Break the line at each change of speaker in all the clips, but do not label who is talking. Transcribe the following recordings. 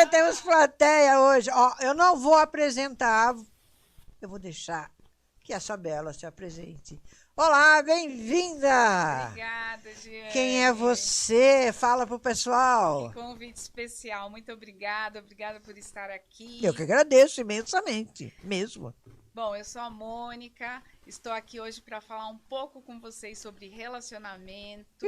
Temos plateia hoje. Ó, eu não vou apresentar, eu vou deixar que a Sabela se apresente. Olá, bem-vinda!
Obrigada, Giane.
Quem é você? Fala pro pessoal.
Que convite especial. Muito obrigada por estar aqui.
Eu que agradeço imensamente, mesmo.
Bom, eu sou a Mônica, estou aqui hoje para falar um pouco com vocês sobre relacionamento.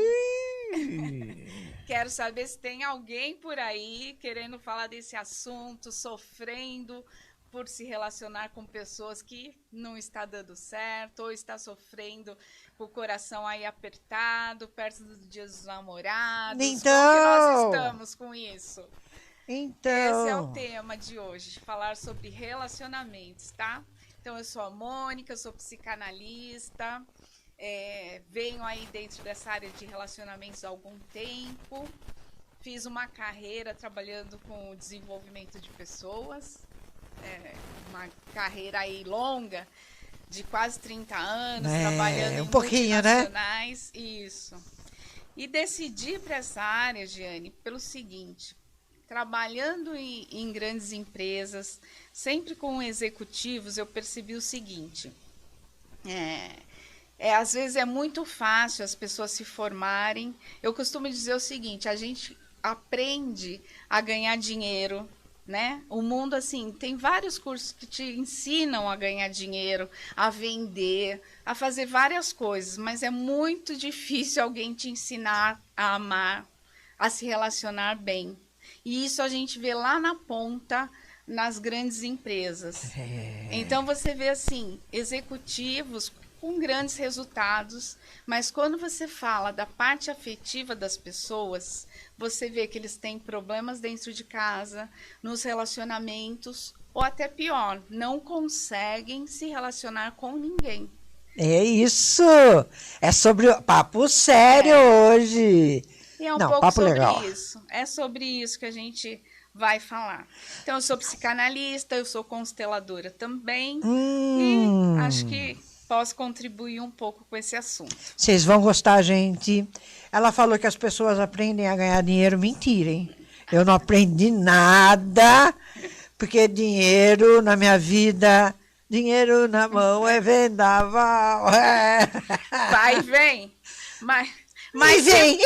Quero saber se tem alguém por aí querendo falar desse assunto, sofrendo por se relacionar com pessoas que não está dando certo, ou está sofrendo com o coração aí apertado, perto do Dia dos Namorados.
Então,
como que nós estamos com isso?
Então,
Esse é o tema de hoje, falar sobre relacionamentos, tá? Então, eu sou a Mônica, eu sou psicanalista, venho aí dentro dessa área de relacionamentos há algum tempo, fiz uma carreira trabalhando com o desenvolvimento de pessoas, uma carreira aí longa, de quase 30 anos, trabalhando em multinacionais, isso. E decidi para essa área, Giane, pelo seguinte: trabalhando em grandes empresas, sempre com executivos, eu percebi o seguinte: às vezes é muito fácil as pessoas se formarem. Eu costumo dizer o seguinte: a gente aprende a ganhar dinheiro, né? O mundo, assim, tem vários cursos que te ensinam a ganhar dinheiro, a vender, a fazer várias coisas, mas é muito difícil alguém te ensinar a amar, a se relacionar bem. E isso a gente vê lá na ponta, nas grandes empresas. Então, você vê, assim, executivos com grandes resultados, mas quando você fala da parte afetiva das pessoas, você vê que eles têm problemas dentro de casa, nos relacionamentos, ou até pior, não conseguem se relacionar com ninguém.
É isso! É sobre papo sério hoje.
E é um
Não,
pouco
papo
sobre
legal.
isso. É sobre isso que a gente vai falar. Então, eu sou psicanalista, eu sou consteladora também. E acho que posso contribuir um pouco com esse assunto.
Vocês vão gostar, gente. Ela falou que as pessoas aprendem a ganhar dinheiro. Mentira, hein? Eu não aprendi nada, porque dinheiro na minha vida, dinheiro na mão é vendaval.
Vai e vem.
Mas vem.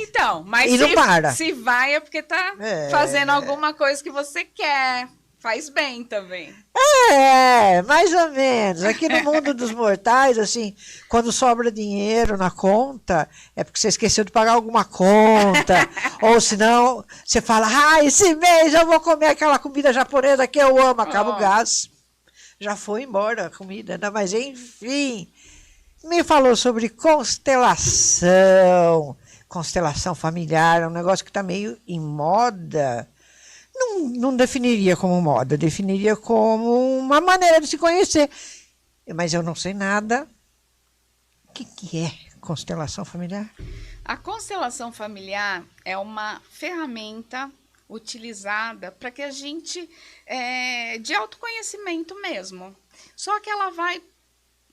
Então. Mas
e não para.
Se vai é porque tá fazendo alguma coisa que você quer. Faz bem também.
Mais ou menos. Aqui no mundo dos mortais, assim, quando sobra dinheiro na conta, é porque você esqueceu de pagar alguma conta. Ou senão, você fala, esse mês eu vou comer aquela comida japonesa que eu amo. Acaba o gás. Já foi embora a comida, né? Mas enfim. Me falou sobre constelação. Constelação familiar, é um negócio que está meio em moda. Não definiria como moda, definiria como uma maneira de se conhecer. Mas eu não sei nada. O que é constelação familiar?
A constelação familiar é uma ferramenta utilizada para que a gente, de autoconhecimento mesmo. Só que ela vai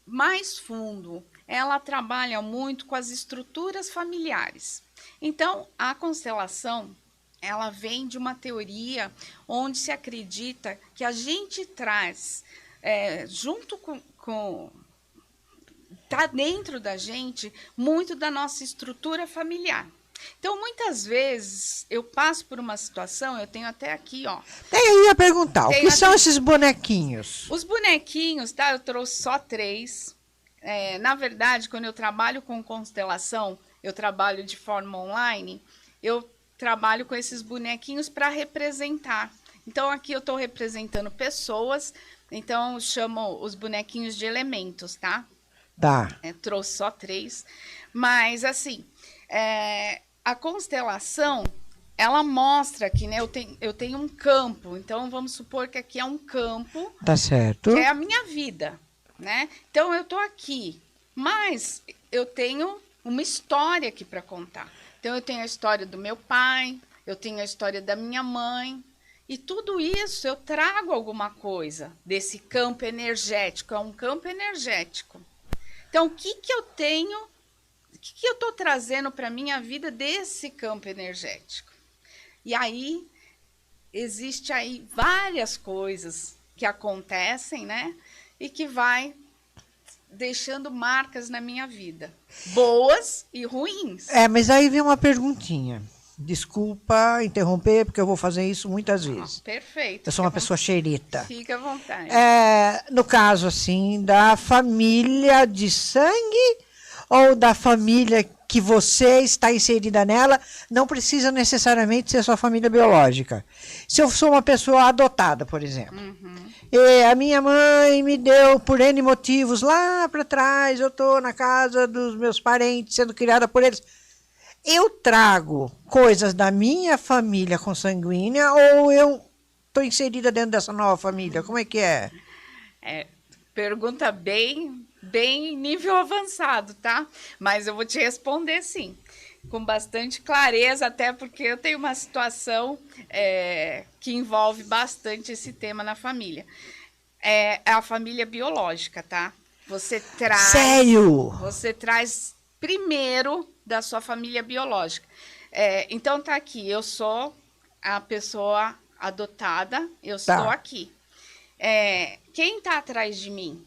mais fundo. Ela trabalha muito com as estruturas familiares. Então, a constelação, ela vem de uma teoria onde se acredita que a gente traz, junto com tá dentro da gente, muito da nossa estrutura familiar. Então, muitas vezes, eu passo por uma situação, eu tenho até aqui, ó.
Eu ia perguntar, o que são esses bonequinhos?
Os bonequinhos, tá? Eu trouxe só 3. Na verdade, quando eu trabalho com constelação, eu trabalho de forma online, eu trabalho com esses bonequinhos para representar. Então, aqui eu estou representando pessoas, então eu chamo os bonequinhos de elementos, tá?
Tá.
Trouxe só 3. Mas, assim, a constelação, ela mostra que, né, eu tenho um campo. Então, vamos supor que aqui é um campo.
Tá certo.
Que é a minha vida, né? Então, eu estou aqui, mas eu tenho uma história aqui para contar. Então, eu tenho a história do meu pai, eu tenho a história da minha mãe, e tudo isso eu trago alguma coisa desse campo energético, é um campo energético. Então, o que eu tenho, o que eu estou trazendo para a minha vida desse campo energético? E aí, existe aí várias coisas que acontecem, né? E que vai deixando marcas na minha vida, boas e ruins.
Mas aí vem uma perguntinha. Desculpa interromper, porque eu vou fazer isso muitas vezes.
Perfeito.
Eu sou uma pessoa xereta.
Fica à vontade.
No caso, assim, da família de sangue ou da família que você está inserida nela, não precisa necessariamente ser sua família biológica. Se eu sou uma pessoa adotada, por exemplo, e a minha mãe me deu por N motivos lá para trás, eu estou na casa dos meus parentes, sendo criada por eles. Eu trago coisas da minha família consanguínea ou eu estou inserida dentro dessa nova família? Como é que é?
Pergunta bem nível avançado, tá? Mas eu vou te responder sim, com bastante clareza, até porque eu tenho uma situação que envolve bastante esse tema na família. É a família biológica, tá? Você traz...
Sério?
Você traz primeiro da sua família biológica. Então tá aqui, eu sou a pessoa adotada, eu estou aqui. Quem tá atrás de mim?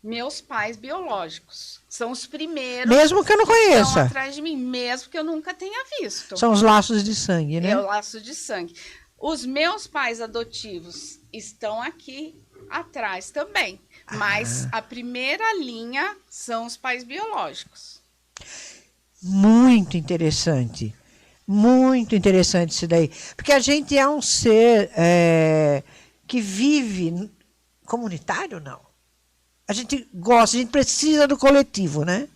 Meus pais biológicos. São os primeiros.
Mesmo que eu não conheça.
Estão atrás de mim, mesmo que eu nunca tenha visto.
São os laços de sangue, né?
É o laço de sangue. Os meus pais adotivos estão aqui atrás também. Mas a primeira linha são os pais biológicos.
Muito interessante. Muito interessante isso daí. Porque a gente é um ser que vive comunitário, não. A gente gosta, a gente precisa do coletivo, né?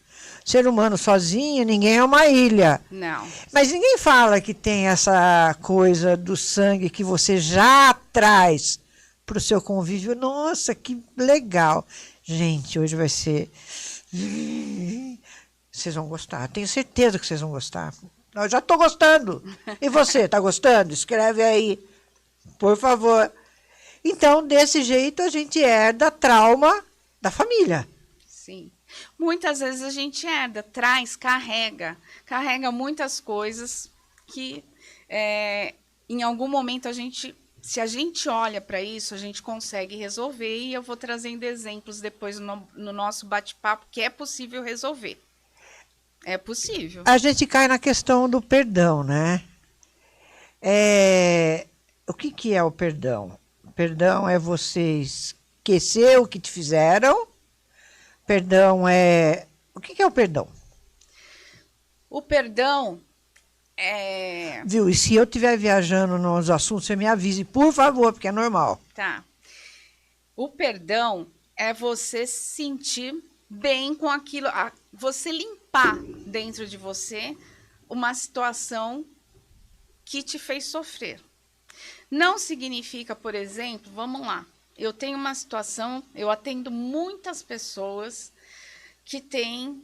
Ser humano sozinho, ninguém é uma ilha.
Não.
Mas ninguém fala que tem essa coisa do sangue que você já traz para o seu convívio. Nossa, que legal. Gente, hoje vai ser... Vocês vão gostar. Tenho certeza que vocês vão gostar. Eu já estou gostando. E você, está gostando? Escreve aí, por favor. Então, desse jeito, a gente herda trauma da família.
Sim. Muitas vezes a gente herda, traz, carrega muitas coisas que em algum momento se a gente olha para isso, a gente consegue resolver, e eu vou trazendo exemplos depois no nosso bate-papo que é possível resolver. É possível.
A gente cai na questão do perdão, né? O que é o perdão? Perdão é você esquecer o que te fizeram. Perdão é... O que é o perdão?
O perdão
Viu? E se eu estiver viajando nos assuntos, você me avise, por favor, porque é normal.
Tá. O perdão é você se sentir bem com aquilo, você limpar dentro de você uma situação que te fez sofrer. Não significa, por exemplo, vamos lá, eu tenho uma situação, eu atendo muitas pessoas que têm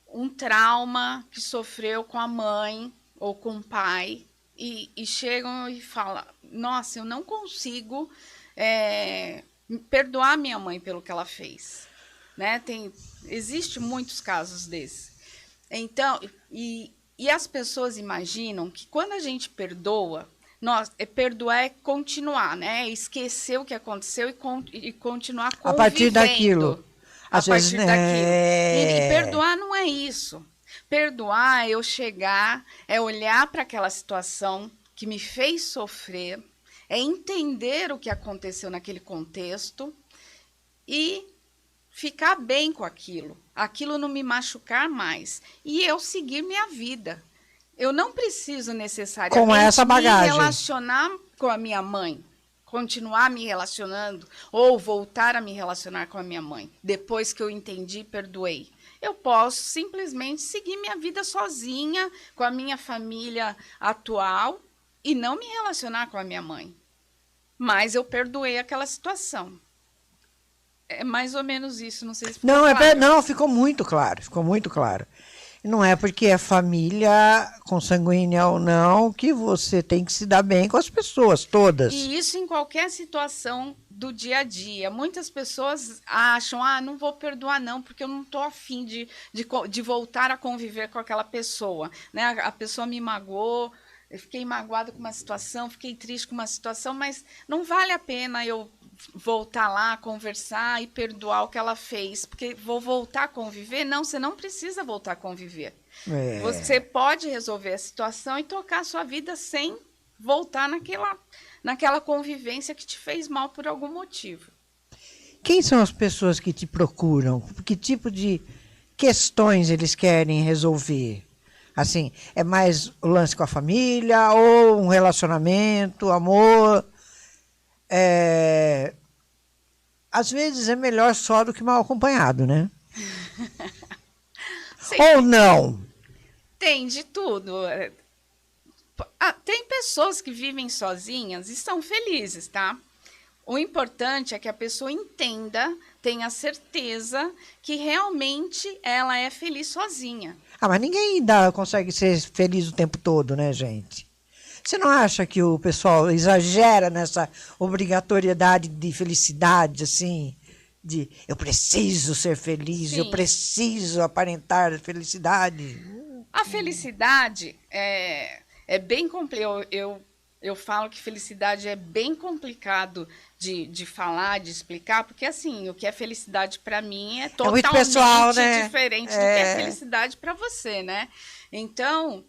um trauma que sofreu com a mãe ou com o pai e chegam e falam, nossa, eu não consigo perdoar minha mãe pelo que ela fez. Né? Existe muitos casos desses. Então, e as pessoas imaginam que quando a gente perdoa, perdoar é continuar, né? Esquecer o que aconteceu e continuar convivendo.
A partir daquilo.
A partir daquilo. E perdoar não é isso. Perdoar é eu chegar, é olhar para aquela situação que me fez sofrer, é entender o que aconteceu naquele contexto e ficar bem com aquilo não me machucar mais, e eu seguir minha vida. Eu não preciso necessariamente
com essa bagagem
me relacionar com a minha mãe, continuar me relacionando, ou voltar a me relacionar com a minha mãe, depois que eu entendi e perdoei. Eu posso simplesmente seguir minha vida sozinha, com a minha família atual, e não me relacionar com a minha mãe. Mas eu perdoei aquela situação. É mais ou menos isso, não sei se ficou claro.
Não, ficou muito claro, ficou muito claro. Não é porque é família consanguínea ou não que você tem que se dar bem com as pessoas, todas.
E isso em qualquer situação do dia a dia. Muitas pessoas acham, não vou perdoar não, porque eu não estou afim de voltar a conviver com aquela pessoa. Né? A pessoa me magoou, eu fiquei magoada com uma situação, fiquei triste com uma situação, mas não vale a pena eu voltar lá, conversar e perdoar o que ela fez, porque vou voltar a conviver? Não, você não precisa voltar a conviver. Você pode resolver a situação e tocar a sua vida sem voltar naquela convivência que te fez mal por algum motivo.
Quem são as pessoas que te procuram? Que tipo de questões eles querem resolver? Assim, é mais o lance com a família ou um relacionamento, amor? Às vezes é melhor só do que mal acompanhado, né?
Sim,
Ou não?
tem de tudo. Tem pessoas que vivem sozinhas e são felizes, tá? O importante é que a pessoa entenda, tenha certeza que realmente ela é feliz sozinha.
Mas ninguém consegue ser feliz o tempo todo, né, gente? Você não acha que o pessoal exagera nessa obrigatoriedade de felicidade, assim? De eu preciso ser feliz,
Sim.
eu preciso aparentar felicidade?
A felicidade é bem complicado. Eu falo que felicidade é bem complicado de falar, de explicar, porque assim, o que é felicidade para mim é totalmente
pessoal, né?
diferente do que é felicidade para você, né? Então,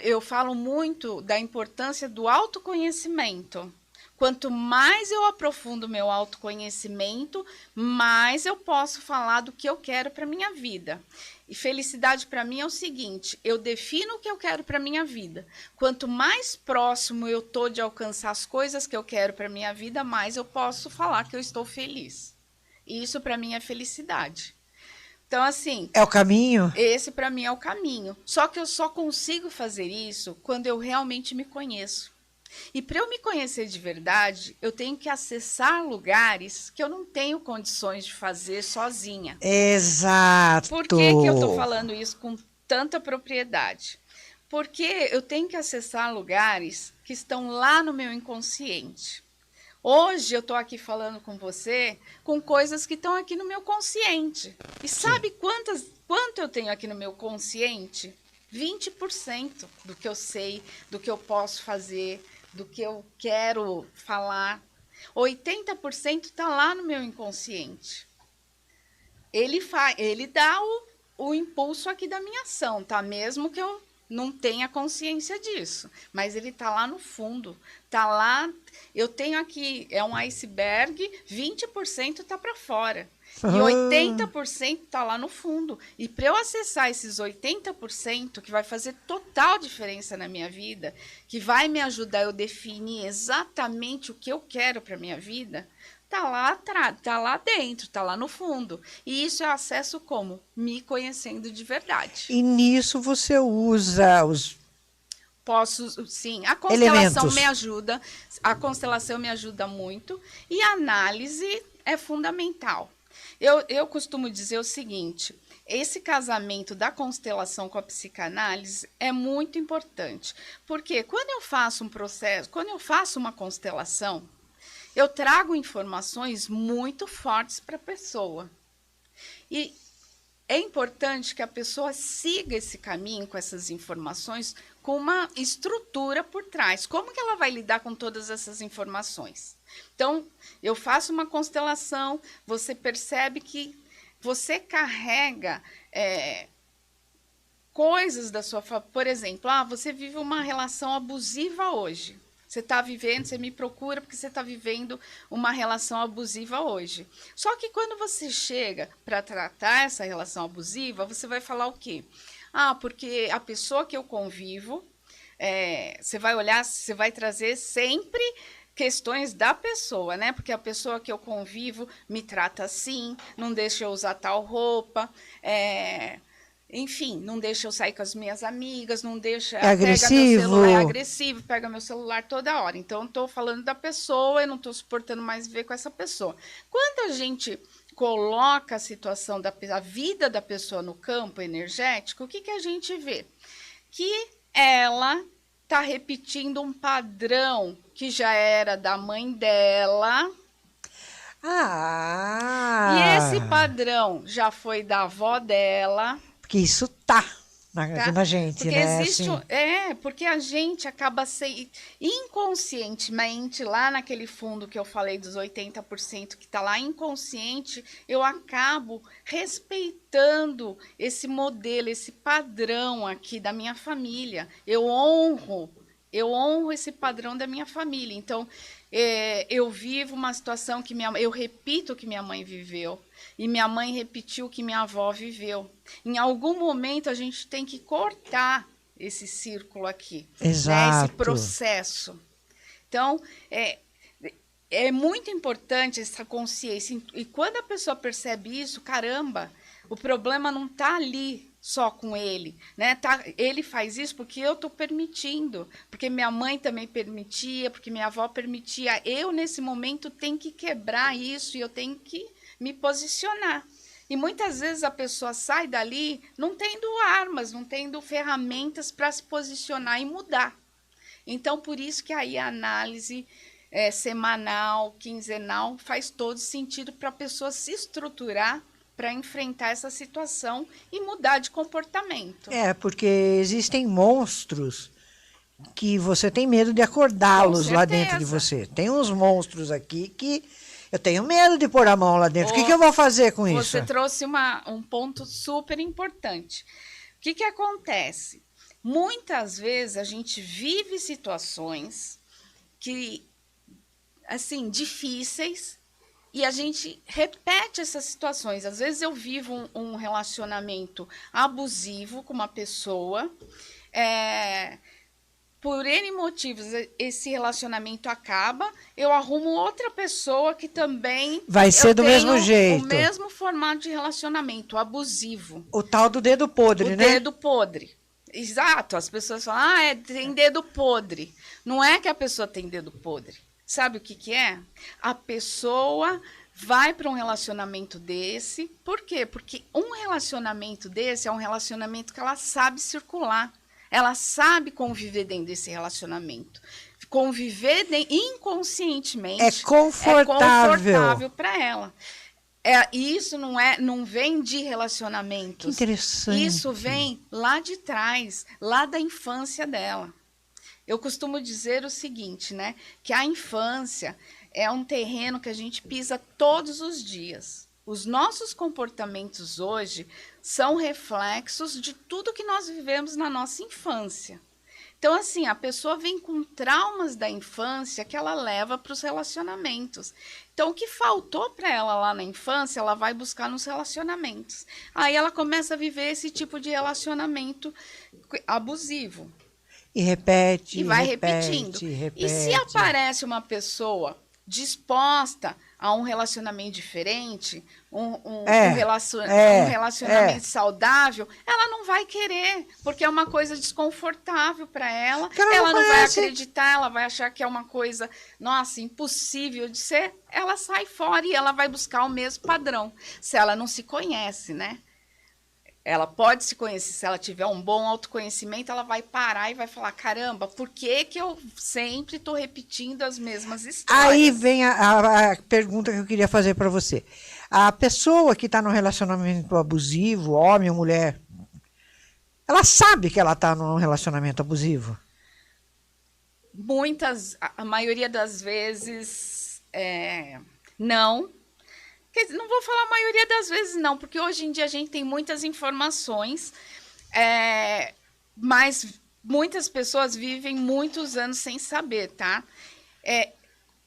eu falo muito da importância do autoconhecimento. Quanto mais eu aprofundo meu autoconhecimento, mais eu posso falar do que eu quero para minha vida. E felicidade para mim é o seguinte, eu defino o que eu quero para minha vida. Quanto mais próximo eu tô de alcançar as coisas que eu quero para minha vida, mais eu posso falar que eu estou feliz. E isso para mim é felicidade. Então, assim...
É o caminho?
Esse para mim é o caminho. Só que eu só consigo fazer isso quando eu realmente me conheço. E para eu me conhecer de verdade, eu tenho que acessar lugares que eu não tenho condições de fazer sozinha.
Exato.
Por que eu estou falando isso com tanta propriedade? Porque eu tenho que acessar lugares que estão lá no meu inconsciente. Hoje eu estou aqui falando com você com coisas que estão aqui no meu consciente. E sabe quanto eu tenho aqui no meu consciente? 20% do que eu sei, do que eu posso fazer, do que eu quero falar. 80% está lá no meu inconsciente. Ele dá o impulso aqui da minha ação, tá? Mesmo que eu não tenha consciência disso. Mas ele tá lá no fundo. Tá lá. Eu tenho aqui, é um iceberg, 20% tá para fora. E 80% tá lá no fundo. E para eu acessar esses 80%, que vai fazer total diferença na minha vida, que vai me ajudar eu definir exatamente o que eu quero para minha vida, tá lá atrás, tá lá dentro, tá lá no fundo. E isso eu acesso como? Me conhecendo de verdade.
E nisso você usa os
Posso, sim. A constelação
elementos.
me ajuda. A constelação me ajuda muito. E a análise é fundamental. Eu costumo dizer o seguinte: esse casamento da constelação com a psicanálise é muito importante. Porque quando eu faço um processo, quando eu faço uma constelação, eu trago informações muito fortes para a pessoa. E é importante que a pessoa siga esse caminho com essas informações com uma estrutura por trás. Como que ela vai lidar com todas essas informações? Então, eu faço uma constelação, você percebe que você carrega coisas da sua família. Por exemplo, você vive uma relação abusiva hoje. Você está vivendo, você me procura porque você está vivendo uma relação abusiva hoje. Só que quando você chega para tratar essa relação abusiva, você vai falar o quê? Porque a pessoa que eu convivo, você vai olhar, você vai trazer sempre questões da pessoa, né? Porque a pessoa que eu convivo me trata assim, não deixa eu usar tal roupa, enfim, não deixa eu sair com as minhas amigas, não deixa...
É agressivo.
Pega meu celular, é agressivo, pega meu celular toda hora. Então, eu estou falando da pessoa, eu não estou suportando mais viver com essa pessoa. Quando a gente coloca a situação a vida da pessoa no campo energético, o que a gente vê? Que ela está repetindo um padrão que já era da mãe dela. E esse padrão já foi da avó dela.
Porque isso tá.
Tá?
na gente,
Porque
né?
existe.
Assim.
Porque a gente acaba inconscientemente, lá naquele fundo que eu falei dos 80% que está lá inconsciente, eu acabo respeitando esse modelo, esse padrão aqui da minha família. Eu honro esse padrão da minha família. Então, eu vivo uma situação que eu repito o que minha mãe viveu. E minha mãe repetiu o que minha avó viveu. Em algum momento, a gente tem que cortar esse círculo aqui.
Exato.
Né? Esse processo. Então, é muito importante essa consciência. E quando a pessoa percebe isso, caramba, o problema não está ali só com ele, né? Ele faz isso porque eu estou permitindo, porque minha mãe também permitia, porque minha avó permitia. Eu, nesse momento, tenho que quebrar isso e eu tenho que me posicionar. E muitas vezes a pessoa sai dali não tendo armas, não tendo ferramentas para se posicionar e mudar. Então, por isso que aí a análise semanal, quinzenal, faz todo sentido para a pessoa se estruturar para enfrentar essa situação e mudar de comportamento.
Porque existem monstros que você tem medo de acordá-los lá dentro de você. Tem uns monstros aqui que eu tenho medo de pôr a mão lá dentro. O que eu vou fazer com isso?
Você trouxe um ponto super importante. O que acontece? Muitas vezes a gente vive situações que, assim, difíceis, e a gente repete essas situações. Às vezes eu vivo um relacionamento abusivo com uma pessoa, por N motivos esse relacionamento acaba, eu arrumo outra pessoa que também
vai ser do mesmo jeito.
O mesmo formato de relacionamento abusivo.
O tal do dedo podre, né?
O dedo podre. Exato, as pessoas falam, tem dedo podre. Não é que a pessoa tem dedo podre. Sabe o que é? A pessoa vai para um relacionamento desse. Por quê? Porque um relacionamento desse é um relacionamento que ela sabe circular. Ela sabe conviver dentro desse relacionamento. Conviver inconscientemente
é confortável
para ela. Isso não vem de relacionamentos.
Que interessante.
Isso vem lá de trás, lá da infância dela. Eu costumo dizer o seguinte, né? Que a infância é um terreno que a gente pisa todos os dias. Os nossos comportamentos hoje são reflexos de tudo que nós vivemos na nossa infância. Então, assim, a pessoa vem com traumas da infância que ela leva para os relacionamentos. Então, o que faltou para ela lá na infância, ela vai buscar nos relacionamentos. Aí ela começa a viver esse tipo de relacionamento abusivo.
E repete,
e vai
repetindo.
E se aparece uma pessoa disposta a um relacionamento diferente, um relacionamento saudável, ela não vai querer, porque é uma coisa desconfortável para ela. Ela não vai acreditar, ela vai achar que é uma coisa, nossa, impossível de ser. Ela sai fora e ela vai buscar o mesmo padrão. Se ela não se conhece, né? Ela pode se conhecer, se ela tiver um bom autoconhecimento, ela vai parar e vai falar, caramba, por que eu sempre estou repetindo as mesmas histórias?
Aí vem a pergunta que eu queria fazer para você. A pessoa que está num relacionamento abusivo, homem ou mulher, ela sabe que ela está num relacionamento abusivo?
A maioria das vezes, não. Não vou falar a maioria das vezes não, porque hoje em dia a gente tem muitas informações, mas muitas pessoas vivem muitos anos sem saber, tá?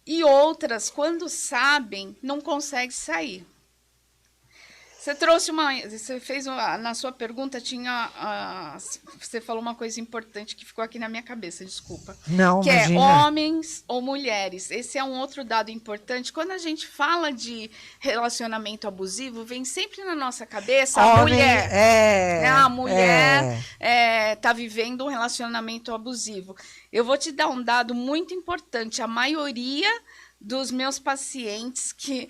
E outras, quando sabem, não conseguem sair. Você fez na sua pergunta, você falou uma coisa importante que ficou aqui na minha cabeça, desculpa.
Não,
que
imagina.
É homens ou mulheres. Esse é um outro dado importante. Quando a gente fala de relacionamento abusivo, vem sempre na nossa cabeça a mulher. A mulher está vivendo um relacionamento abusivo. Eu vou te dar um dado muito importante. A maioria dos meus pacientes, que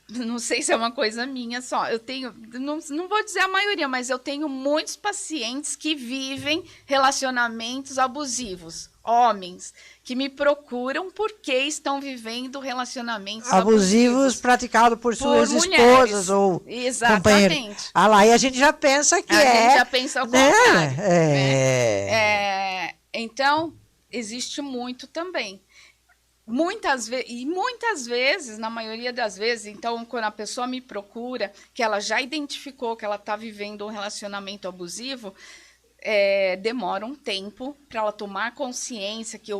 não sei se é uma coisa minha só, eu tenho, não vou dizer a maioria, mas eu tenho muitos pacientes que vivem relacionamentos abusivos, homens, que me procuram porque estão vivendo relacionamentos abusivos
praticados por suas
mulheres.
Esposas ou
Exatamente.
companheiras. Ah lá, e a gente já pensa que
a gente já pensa ao contrário.
Né?
Então, existe muito também. Muitas vezes, na maioria das vezes, então, quando a pessoa me procura, que ela já identificou que ela está vivendo um relacionamento abusivo, demora um tempo para ela tomar consciência que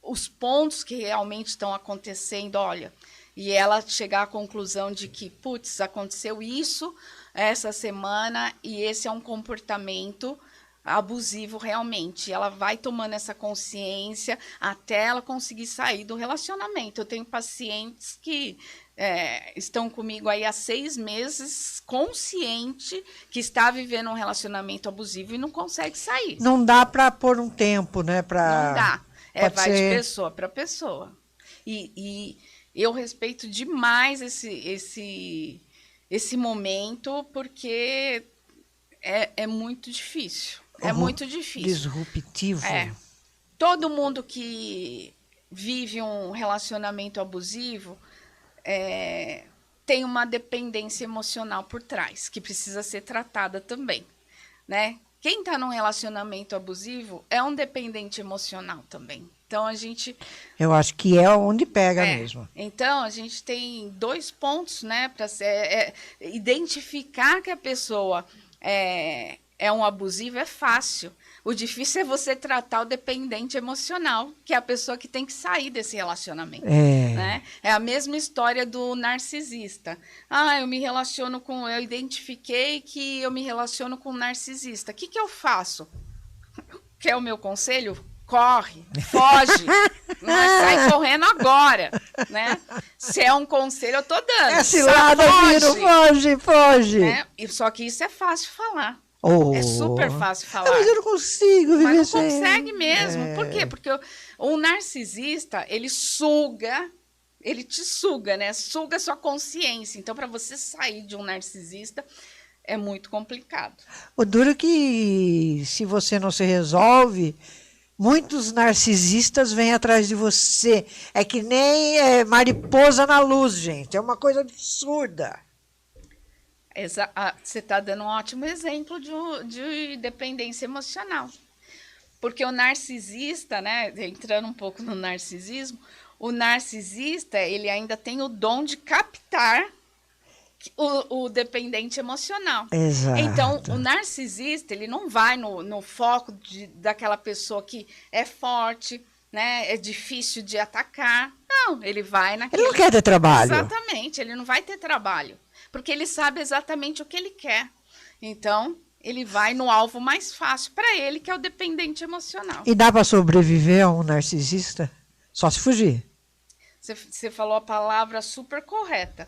os pontos que realmente estão acontecendo, olha, e ela chegar à conclusão de que, putz, aconteceu isso essa semana e esse é um comportamento abusivo realmente. Ela vai tomando essa consciência até ela conseguir sair do relacionamento. Eu tenho pacientes que estão comigo aí há 6 meses, consciente que está vivendo um relacionamento abusivo e não consegue sair.
Não dá para pôr um tempo, né?
Não dá. Vai de pessoa para pessoa. E eu respeito demais esse momento, porque é muito difícil. É muito difícil.
Disruptivo.
Todo mundo que vive um relacionamento abusivo tem uma dependência emocional por trás, que precisa ser tratada também, né? Quem está num relacionamento abusivo é um dependente emocional também. Então,
eu acho que é onde pega mesmo.
Então, a gente tem 2 pontos, né? Para identificar que a pessoa é um abusivo é fácil. O difícil é você tratar o dependente emocional, que é a pessoa que tem que sair desse relacionamento. Né? É a mesma história do narcisista. Eu identifiquei que eu me relaciono com um narcisista. O que eu faço? Quer o meu conselho? Corre, foge, sai correndo agora, né? Se é um conselho, eu tô dando.
Esse lado foge.
Né? Só que isso é fácil falar. É super fácil falar.
Mas eu não consigo viver.
Mas não consegue mesmo. Por quê? Porque o narcisista, ele te suga, né? Suga a sua consciência. Então, para você sair de um narcisista, é muito complicado.
O duro é que, se você não se resolve, muitos narcisistas vêm atrás de você. É que nem mariposa na luz, gente. É uma coisa absurda.
Você está dando um ótimo exemplo de dependência emocional. Porque o narcisista, né, entrando um pouco no narcisismo, o narcisista, ele ainda tem o dom de captar o dependente emocional.
Exato.
Então, o narcisista, ele não vai no foco daquela pessoa que é forte, né, é difícil de atacar. Não, ele vai naquele...
Ele não quer ter trabalho.
Exatamente, ele não vai ter trabalho. Porque ele sabe exatamente o que ele quer. Então, ele vai no alvo mais fácil para ele, que é o dependente emocional.
E dá para sobreviver a um narcisista? Só se fugir.
Você falou a palavra super correta.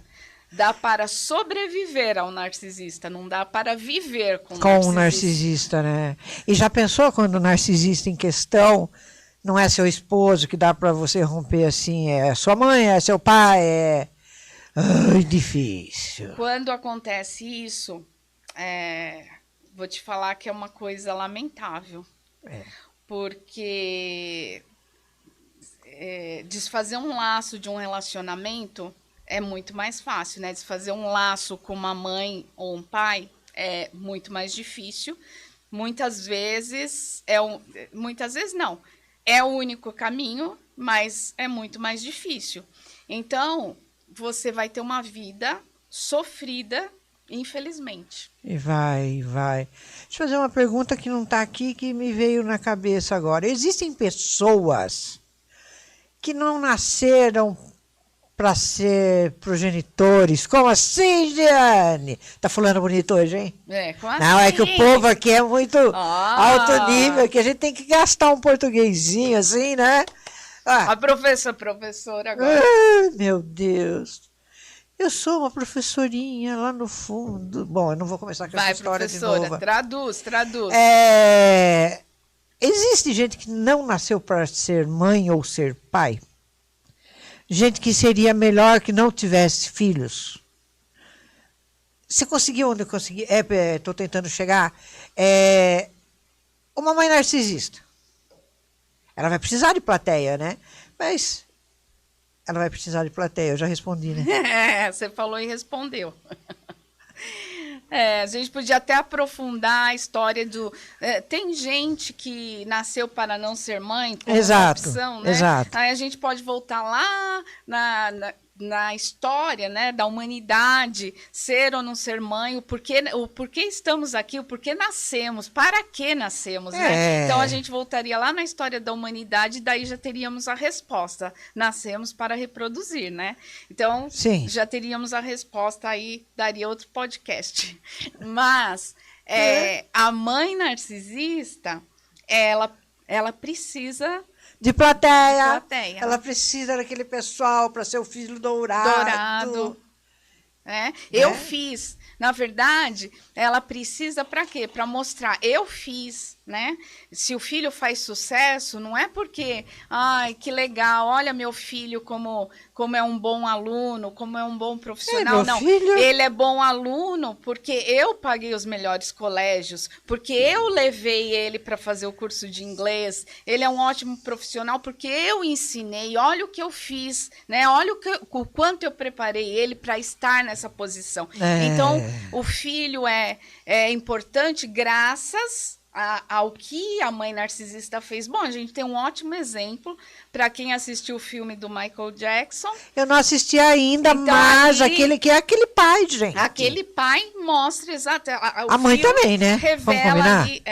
Dá para sobreviver ao narcisista, não dá para viver com
o narcisista, né? E já pensou quando o narcisista em questão não é seu esposo, que dá para você romper assim, é sua mãe, é seu pai, difícil.
Quando acontece isso, vou te falar que é uma coisa lamentável. Porque desfazer um laço de um relacionamento é muito mais fácil, né? Desfazer um laço com uma mãe ou um pai é muito mais difícil. Muitas vezes não. É o único caminho, mas é muito mais difícil. Então, você vai ter uma vida sofrida, infelizmente.
E vai. Deixa eu fazer uma pergunta que não está aqui, que me veio na cabeça agora. Existem pessoas que não nasceram para ser progenitores? Como assim, Giane? Tá falando bonito hoje, hein?
Como assim?
Não, é que o povo aqui é muito alto nível, que a gente tem que gastar um portuguesinho assim, né?
A professora agora.
Meu Deus. Eu sou uma professorinha lá no fundo. Bom, eu não vou começar com essa história de novo.
Traduz.
Existe gente que não nasceu para ser mãe ou ser pai? gente que seria melhor que não tivesse filhos. Você conseguiu onde eu consegui? Estou tentando chegar. Uma mãe narcisista. Ela vai precisar de plateia, né? Mas ela vai precisar de plateia, eu já respondi, né?
Você falou e respondeu. A gente podia até aprofundar a história do... tem gente que nasceu para não ser mãe, como uma opção, né?
Exato.
Aí a gente pode voltar lá na história, né, da humanidade, ser ou não ser mãe, o porquê estamos aqui, o porquê nascemos, para que nascemos, né? Então a gente voltaria lá na história da humanidade e daí já teríamos a resposta. Nascemos para reproduzir, né? Então, sim, já teríamos a resposta aí, daria outro podcast. Mas a mãe narcisista, ela precisa...
De plateia. Ela precisa daquele pessoal para ser o filho dourado.
Eu fiz. Na verdade, ela precisa para quê? Para mostrar, eu fiz, né? Se o filho faz sucesso, não é porque, ai, que legal, olha meu filho como é um bom aluno, como é um bom profissional. Não, ele é bom aluno porque eu paguei os melhores colégios, porque eu levei ele para fazer o curso de inglês, ele é um ótimo profissional porque eu ensinei, olha o que eu fiz, né? Olha o quanto eu preparei ele para estar nessa posição. Então, o filho é importante graças ao que a mãe narcisista fez. Bom, a gente tem um ótimo exemplo para quem assistiu o filme do Michael Jackson.
Eu não assisti ainda, então, mas aquele pai, gente.
Aquele pai mostra exatamente.
A mãe também, né?
Revela ali,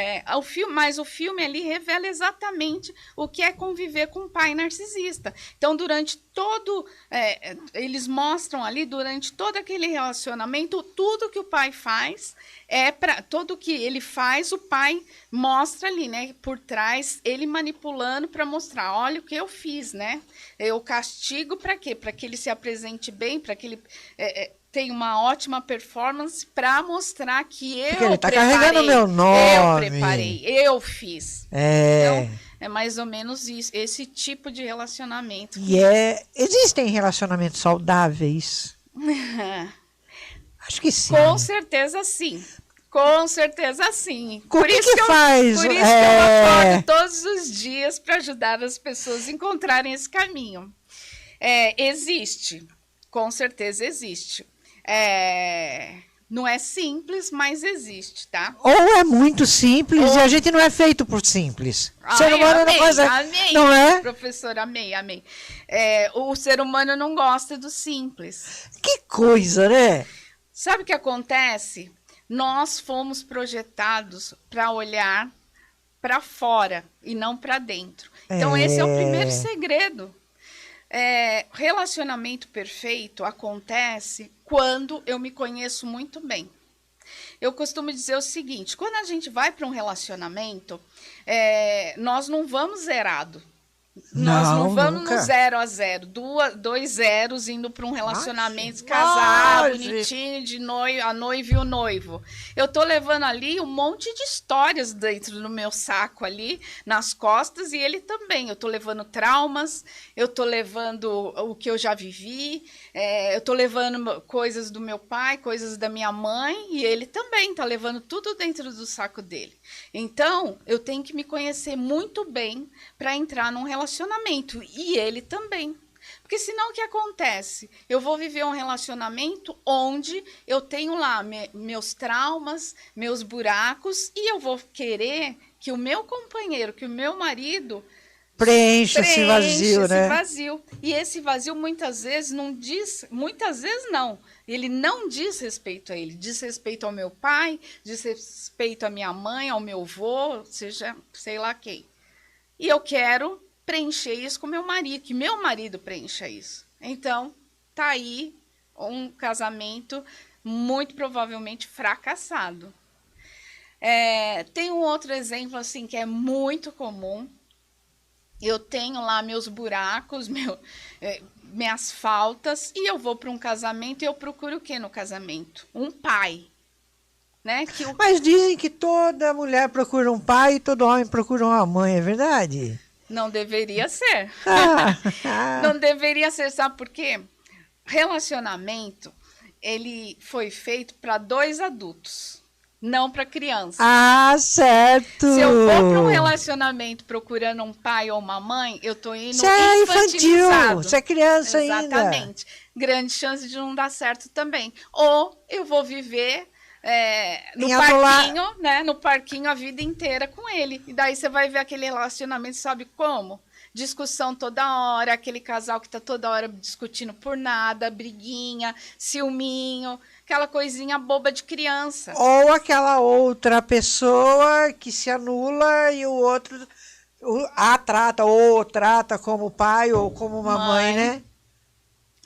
mas o filme ali revela exatamente o que é conviver com um pai narcisista. Então, durante todo... eles mostram ali, durante todo aquele relacionamento, tudo que o pai faz... tudo que ele faz, o pai mostra ali, né? Por trás, ele manipulando para mostrar, olha o que eu fiz, né? Eu castigo para quê? Para que ele se apresente bem, para que ele tenha uma ótima performance, para mostrar que
porque ele tá carregando meu nome.
Eu preparei, eu fiz. Então, é mais ou menos isso, esse tipo de relacionamento.
E existem relacionamentos saudáveis? Acho que sim.
Com certeza sim. Com certeza sim.
Por isso que faz?
Por isso que eu acordo todos os dias para ajudar as pessoas a encontrarem esse caminho. Existe. Com certeza existe. Não é simples, mas existe, tá?
Ou é muito simples e a gente não é feito por simples. O ser humano não faz...
Amei,
não é?
Professora, amei. O ser humano não gosta do simples.
Que coisa, né?
Sabe o que acontece? Nós fomos projetados para olhar para fora e não para dentro. Então, esse é o primeiro segredo. Relacionamento perfeito acontece quando eu me conheço muito bem. Eu costumo dizer o seguinte, quando a gente vai para um relacionamento, nós não vamos zerado. Nós não vamos nunca. No 0 a 0, 2 zeros indo para um relacionamento, casar, bonitinho, a noiva e o noivo. Eu tô levando ali um monte de histórias dentro do meu saco ali, nas costas, e ele também. Eu tô levando traumas, eu tô levando o que eu já vivi, eu tô levando coisas do meu pai, coisas da minha mãe, e ele também tá levando tudo dentro do saco dele. Então, eu tenho que me conhecer muito bem para entrar num relacionamento. E ele também. Porque senão o que acontece? Eu vou viver um relacionamento onde eu tenho lá meus traumas, meus buracos, e eu vou querer que o meu companheiro, que o meu marido...
Preencha esse vazio, né?
E esse vazio muitas vezes não diz... Muitas vezes não. Ele não diz respeito a ele. Diz respeito ao meu pai, diz respeito à minha mãe, ao meu avô, seja sei lá quem. E eu quero preencher isso com meu marido, que meu marido preencha isso. Então, tá aí um casamento muito provavelmente fracassado. Tem um outro exemplo assim que é muito comum. Eu tenho lá meus buracos, minhas faltas, e eu vou para um casamento e eu procuro o que no casamento? Um pai. Né?
Mas dizem que toda mulher procura um pai e todo homem procura uma mãe, é verdade?
Não deveria ser.
Ah,
Não deveria ser, sabe por quê? Relacionamento, ele foi feito para dois adultos, não para criança.
ah, certo.
Se eu for para um relacionamento procurando um pai ou uma mãe, eu tô indo
Você é infantil,
infantilizado.
você é criança ainda.
Exatamente. Grande chance de não dar certo também. Ou eu vou viver no
Em anular-
parquinho, né? No parquinho a vida inteira com ele. E daí você vai ver aquele relacionamento, sabe como? Discussão toda hora, aquele casal que tá toda hora discutindo por nada, briguinha, ciúminho, aquela coisinha boba de criança.
Ou aquela outra pessoa que se anula e o outro trata como pai ou como uma mãe, né?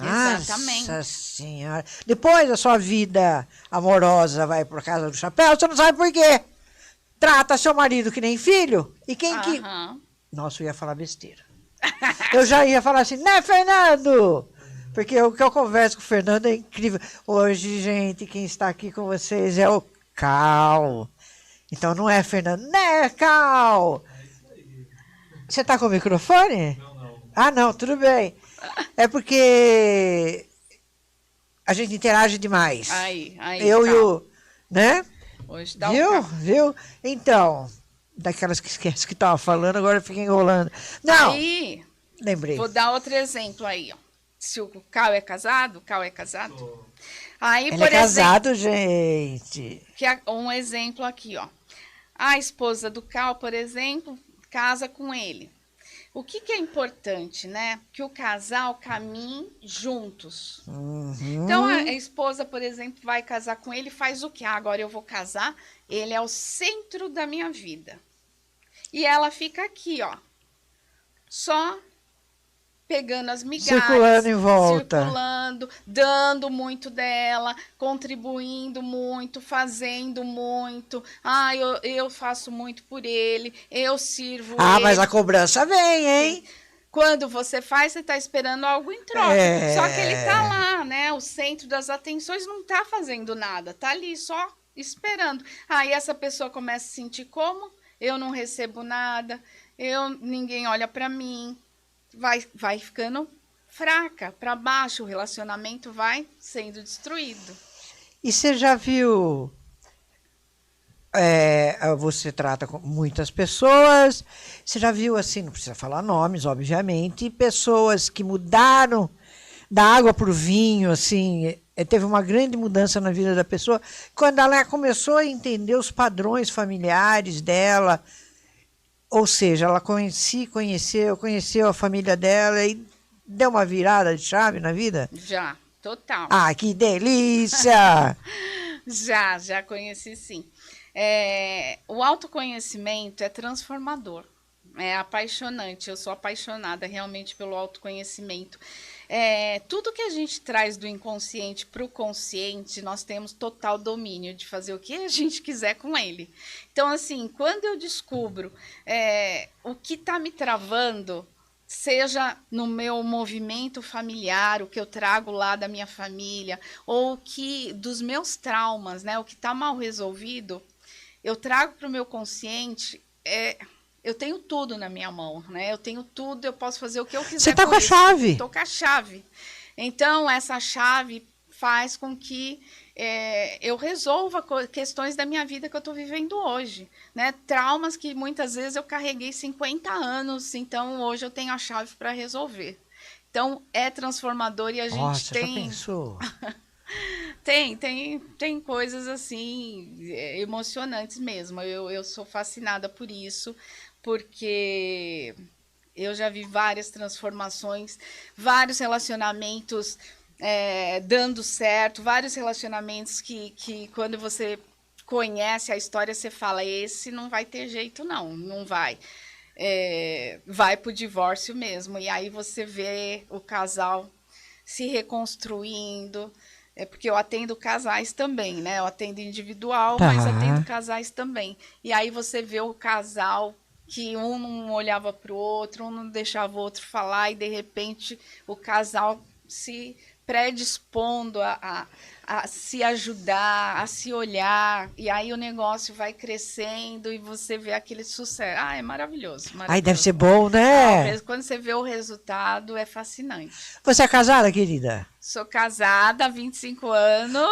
Exatamente.
Nossa Senhora. Depois a sua vida amorosa vai por casa do chapéu, você não sabe por quê. Trata seu marido que nem filho. E quem que...
Aham.
Nossa, eu ia falar besteira. Eu já ia falar assim, né, Fernando? Porque o que eu converso com o Fernando é incrível. Hoje, gente, quem está aqui com vocês é o Cal. Então não é Fernando, né, Cal? Você está com o microfone?
Não.
Ah, não, tudo bem. É porque a gente interage demais.
Aí,
Eu e
tá.
o... Né?
Hoje dá
Viu?
o
Viu? Então, daquelas que esquece que estava falando, agora fica enrolando. Não,
Aí,
lembrei.
vou dar outro exemplo aí, ó. Se o Cal é casado, Aí,
Ele
por
é casado, gente.
exemplo, que um exemplo aqui, ó. A esposa do Cal, por exemplo, casa com ele. O que é importante, né? Que o casal caminhe juntos.
Uhum.
Então, a esposa, por exemplo, vai casar com ele, faz o quê? Ah, agora eu vou casar, ele é o centro da minha vida. E ela fica aqui, ó, só pegando as migalhas,
Circulando em volta.
circulando, dando muito dela, contribuindo muito, fazendo muito. Ah, eu faço muito por ele, eu sirvo
Ah,
ele.
mas a cobrança vem, hein?
Quando você faz, você está esperando algo em troca.
É.
Só que ele tá lá, né? O centro das atenções não tá fazendo nada, tá ali só esperando. Aí essa pessoa começa a sentir como eu não recebo nada, ninguém olha para mim, vai ficando fraca, para baixo, o relacionamento vai sendo destruído.
E você já viu... você trata com muitas pessoas. Você já viu, assim, não precisa falar nomes, obviamente, pessoas que mudaram da água para o vinho, assim, teve uma grande mudança na vida da pessoa, quando ela começou a entender os padrões familiares dela, ou seja, ela conheceu a família dela e deu uma virada de chave na vida?
Já, total.
Ah, que delícia!
Já conheci sim. O autoconhecimento é transformador, é apaixonante. Eu sou apaixonada realmente pelo autoconhecimento. Tudo que a gente traz do inconsciente para o consciente, nós temos total domínio de fazer o que a gente quiser com ele. Então, assim, quando eu descubro o que está me travando, seja no meu movimento familiar, o que eu trago lá da minha família, ou dos meus traumas, né, o que está mal resolvido, eu trago para o meu consciente. Eu tenho tudo na minha mão, né? Eu tenho tudo, eu posso fazer o que eu quiser.
Você está com a chave.
Estou com a chave. Então, essa chave faz com que eu resolva questões da minha vida que eu estou vivendo hoje, né? Traumas que muitas vezes eu carreguei 50 anos, então hoje eu tenho a chave para resolver. Então, é transformador e a gente
Nossa,
tem...
já pensou?
Tem coisas assim emocionantes mesmo. Eu sou fascinada por isso, porque eu já vi várias transformações, vários relacionamentos dando certo, vários relacionamentos que quando você conhece a história, você fala, esse não vai ter jeito não vai. Vai pro divórcio mesmo. E aí você vê o casal se reconstruindo. Porque eu atendo casais também, né? Eu atendo individual,
Tá.
mas atendo casais também. E aí você vê o casal que um não olhava para o outro, um não deixava o outro falar, e de repente o casal se predispondo a se ajudar, a se olhar, e aí o negócio vai crescendo e você vê aquele sucesso. Ah, é maravilhoso, maravilhoso.
Aí deve ser bom, né?
Quando você vê o resultado, é fascinante.
Você é casada, querida?
Sou casada há 25 anos.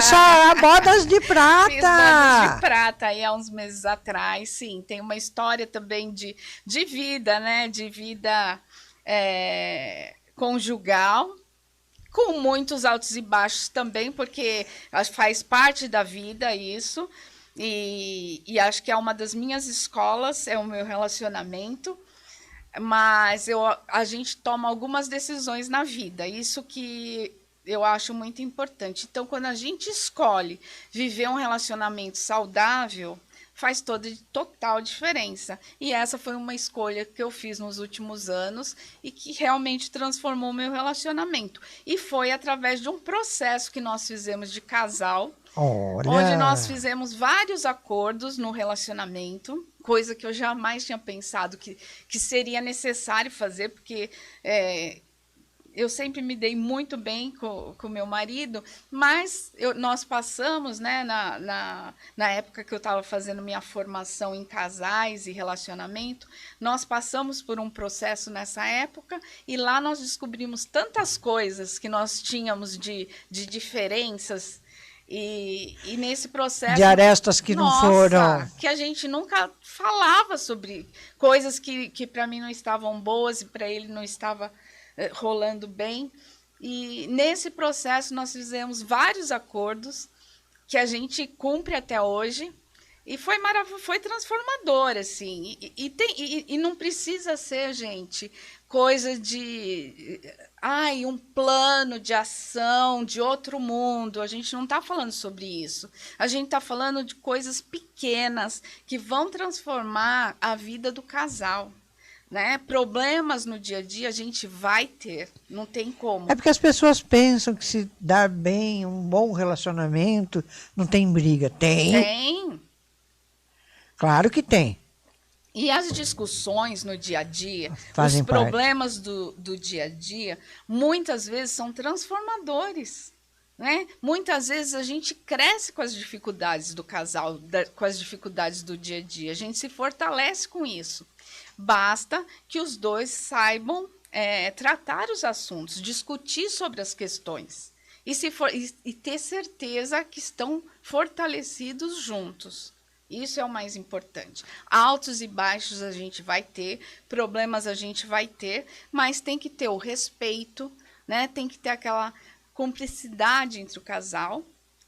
Só bodas de prata!
Fiz bodas de prata aí há uns meses atrás, sim. Tem uma história também de vida, né? De vida conjugal, com muitos altos e baixos também, porque faz parte da vida isso, e acho que é uma das minhas escolas, é o meu relacionamento, mas a gente toma algumas decisões na vida, isso que eu acho muito importante. Então, quando a gente escolhe viver um relacionamento saudável, faz total diferença. E essa foi uma escolha que eu fiz nos últimos anos e que realmente transformou o meu relacionamento. E foi através de um processo que nós fizemos de casal, onde nós fizemos vários acordos no relacionamento, coisa que eu jamais tinha pensado que seria necessário fazer, porque eu sempre me dei muito bem com meu marido, mas nós passamos, né, na época que eu estava fazendo minha formação em casais e relacionamento, nós passamos por um processo nessa época e lá nós descobrimos tantas coisas que nós tínhamos de diferenças e nesse processo...
De arestas que não foram...
que a gente nunca falava sobre coisas que para mim não estavam boas e para ele não estava... rolando bem, e nesse processo nós fizemos vários acordos que a gente cumpre até hoje, e foi maravilhoso, foi transformador, assim, e não precisa ser, gente, coisa de um plano de ação de outro mundo, a gente não está falando sobre isso, a gente está falando de coisas pequenas que vão transformar a vida do casal. Né? Problemas no dia a dia a gente vai ter, não tem como.
É porque as pessoas pensam que se dar bem, um bom relacionamento, não tem briga. Tem.
Tem.
Claro que tem.
E as discussões no dia a dia,
Fazem
os problemas do dia a dia, muitas vezes são transformadores. Né? Muitas vezes a gente cresce com as dificuldades do casal, com as dificuldades do dia a dia, a gente se fortalece com isso. Basta que os dois saibam tratar os assuntos, discutir sobre as questões e ter certeza que estão fortalecidos juntos. Isso é o mais importante. Altos e baixos a gente vai ter, problemas a gente vai ter, mas tem que ter o respeito, né? Tem que ter aquela cumplicidade entre o casal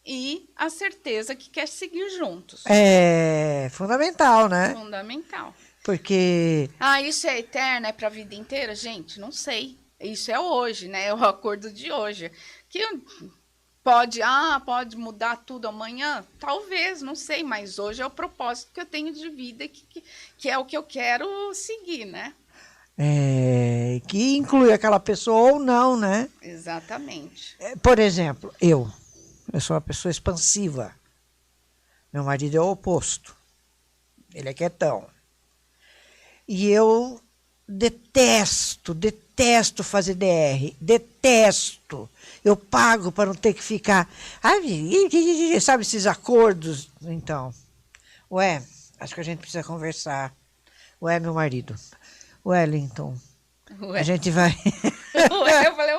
e a certeza que quer seguir juntos.
É fundamental, né?
Fundamental.
Porque...
isso é eterno, é para a vida inteira? Gente, não sei. Isso é hoje, né? É o acordo de hoje. Que pode mudar tudo amanhã? Talvez, não sei. Mas hoje é o propósito que eu tenho de vida, que é o que eu quero seguir, né?
Que inclui aquela pessoa ou não, né?
Exatamente.
Por exemplo, eu sou uma pessoa expansiva. Meu marido é o oposto. Ele é quietão. E eu detesto fazer DR, detesto. Eu pago para não ter que ficar... sabe esses acordos? Então, acho que a gente precisa conversar. Meu marido. Wellington, a gente vai...
eu falei,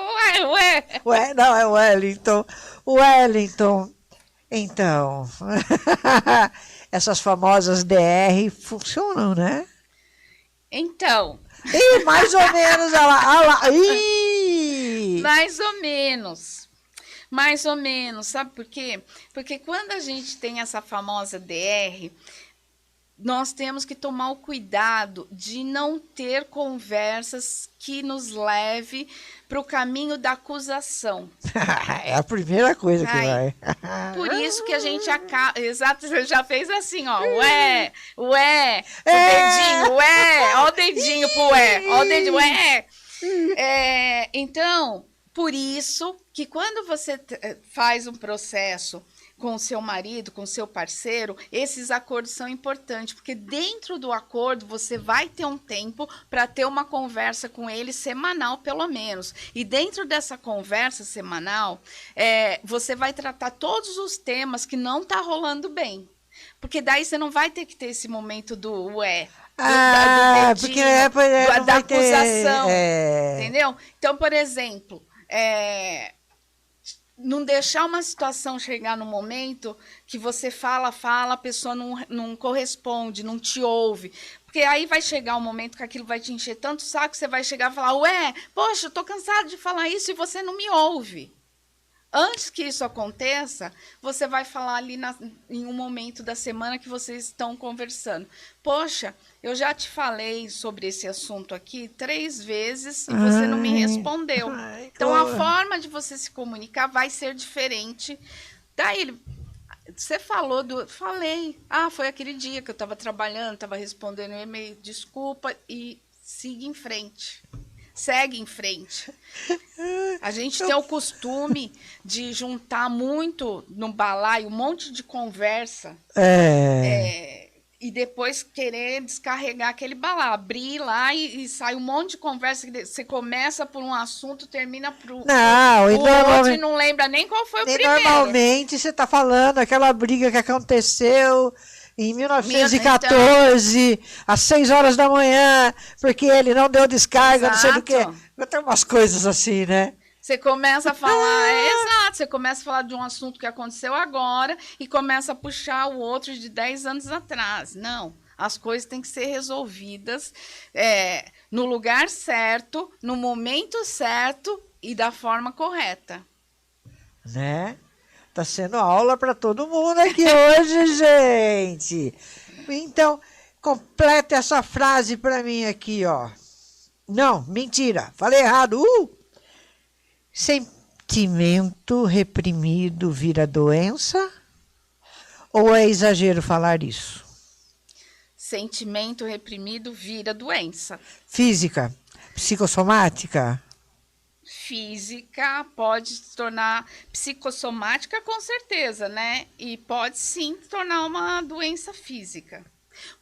não, é Wellington. Wellington, então, essas famosas DR funcionam, né?
Então.
Mais ou menos, olha lá. Mais ou menos, sabe por quê? Porque quando a gente tem essa famosa DR, nós temos que tomar o cuidado de não ter conversas que nos leve para o caminho da acusação. É a primeira coisa que vai.
Por isso que a gente acaba... Exato, você já fez assim, ó. O dedinho, ó o dedinho pro ó o dedinho, então, por isso que quando você faz um processo com o seu marido, com o seu parceiro, esses acordos são importantes, porque dentro do acordo você vai ter um tempo para ter uma conversa com ele semanal, pelo menos. E dentro dessa conversa semanal, você vai tratar todos os temas que não tá rolando bem. Porque daí você não vai ter que ter esse momento do do dedinho, da acusação, entendeu? Então, por exemplo, não deixar uma situação chegar no momento que você fala, a pessoa não corresponde, não te ouve. Porque aí vai chegar um momento que aquilo vai te encher tanto saco, você vai chegar e falar, poxa, eu tô cansado de falar isso e você não me ouve. Antes que isso aconteça, você vai falar ali em um momento da semana que vocês estão conversando. Poxa, eu já te falei sobre esse assunto aqui 3 vezes e você não me respondeu. Então, a forma de você se comunicar vai ser diferente. Daí, você falou Falei. Foi aquele dia que eu estava trabalhando, estava respondendo um e-mail. Desculpa e siga em frente. Segue em frente. A gente tem o costume de juntar muito no balaio, um monte de conversa. E depois querer descarregar aquele balaio. Abrir lá e sai um monte de conversa. Você começa por um assunto, termina por outro e não lembra nem qual foi o primeiro.
Normalmente você está falando aquela briga que aconteceu em 1914, às 6 horas da manhã, porque ele não deu descarga, não sei do que. Tem umas coisas assim, né?
Você começa a falar, exato, você começa a falar de um assunto que aconteceu agora e começa a puxar o outro de 10 anos atrás. Não, as coisas têm que ser resolvidas no lugar certo, no momento certo e da forma correta.
Né? Tá sendo aula para todo mundo aqui hoje, gente. Então, completa essa frase para mim aqui, ó. Não, mentira, falei errado. Sentimento reprimido vira doença? Ou é exagero falar isso?
Sentimento reprimido vira doença.
Física, psicossomática?
Física pode se tornar psicossomática, com certeza, né? E pode sim se tornar uma doença física.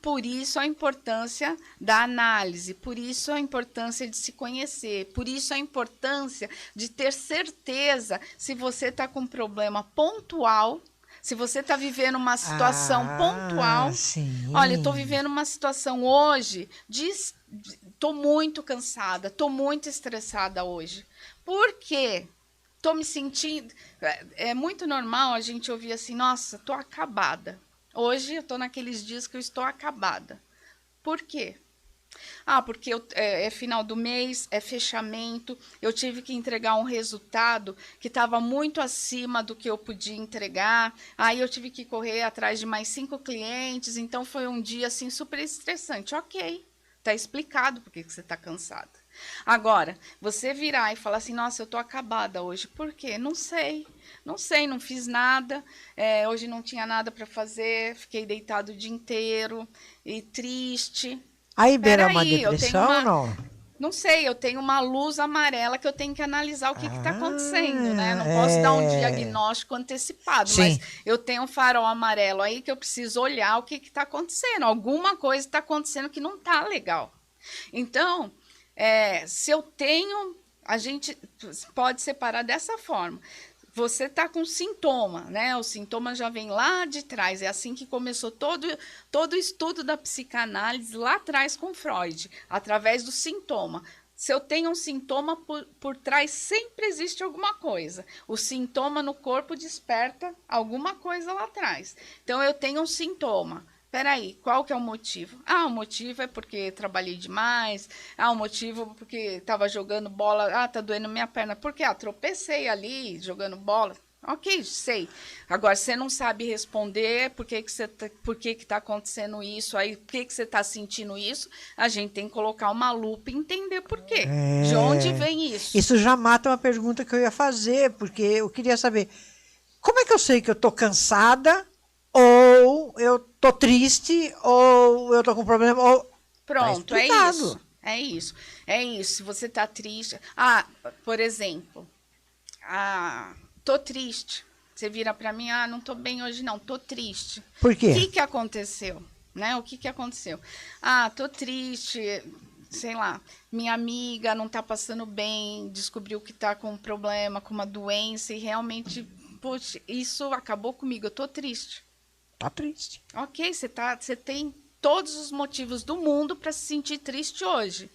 Por isso a importância da análise, por isso a importância de se conhecer, por isso a importância de ter certeza se você está com um problema pontual, se você está vivendo uma situação pontual.
Sim.
Olha, eu estou vivendo uma situação hoje, estou muito cansada, estou muito estressada hoje. Por quê? Estou me sentindo... É muito normal a gente ouvir assim, nossa, estou acabada. Hoje eu estou naqueles dias que eu estou acabada. Por quê? Porque é final do mês, é fechamento, eu tive que entregar um resultado que estava muito acima do que eu podia entregar, aí eu tive que correr atrás de mais 5 clientes, então foi um dia assim super estressante. Ok, está explicado por que você está cansada. Agora, você virar e falar assim, nossa, eu estou acabada hoje. Por quê? Não sei, não fiz nada, hoje não tinha nada para fazer, fiquei deitado o dia inteiro e triste.
Aí beira uma depressão ou não?
Não sei, eu tenho uma luz amarela que eu tenho que analisar o que está acontecendo, né? Não posso dar um diagnóstico antecipado,
sim,
mas eu tenho um farol amarelo aí que eu preciso olhar o que está acontecendo. Alguma coisa está acontecendo que não está legal. Então... se eu tenho, a gente pode separar dessa forma. Você está com sintoma, né? O sintoma já vem lá de trás. É assim que começou todo o estudo da psicanálise lá atrás com Freud, através do sintoma. Se eu tenho um sintoma, por trás sempre existe alguma coisa. O sintoma no corpo desperta alguma coisa lá atrás. Então, eu tenho um sintoma. Peraí, qual que é o motivo? O motivo é porque trabalhei demais. O motivo é porque estava jogando bola. Tá doendo minha perna. Por quê? Tropecei ali, jogando bola. Ok, sei. Agora, você não sabe responder por que está acontecendo isso, aí, por que você está sentindo isso. A gente tem que colocar uma lupa e entender por quê. De onde vem isso?
Isso já mata uma pergunta que eu ia fazer, porque eu queria saber, como é que eu sei que eu estou cansada, ou eu tô triste, ou eu tô com problema, ou...
Pronto, é isso. Se você tá triste... por exemplo, tô triste. Você vira para mim, não tô bem hoje não, tô triste.
Por quê?
O que aconteceu? Né? O que aconteceu? Tô triste, sei lá, minha amiga não tá passando bem, descobriu que tá com um problema, com uma doença e realmente, poxa, isso acabou comigo, eu tô triste.
Tá triste.
Ok, você tem todos os motivos do mundo para se sentir triste hoje.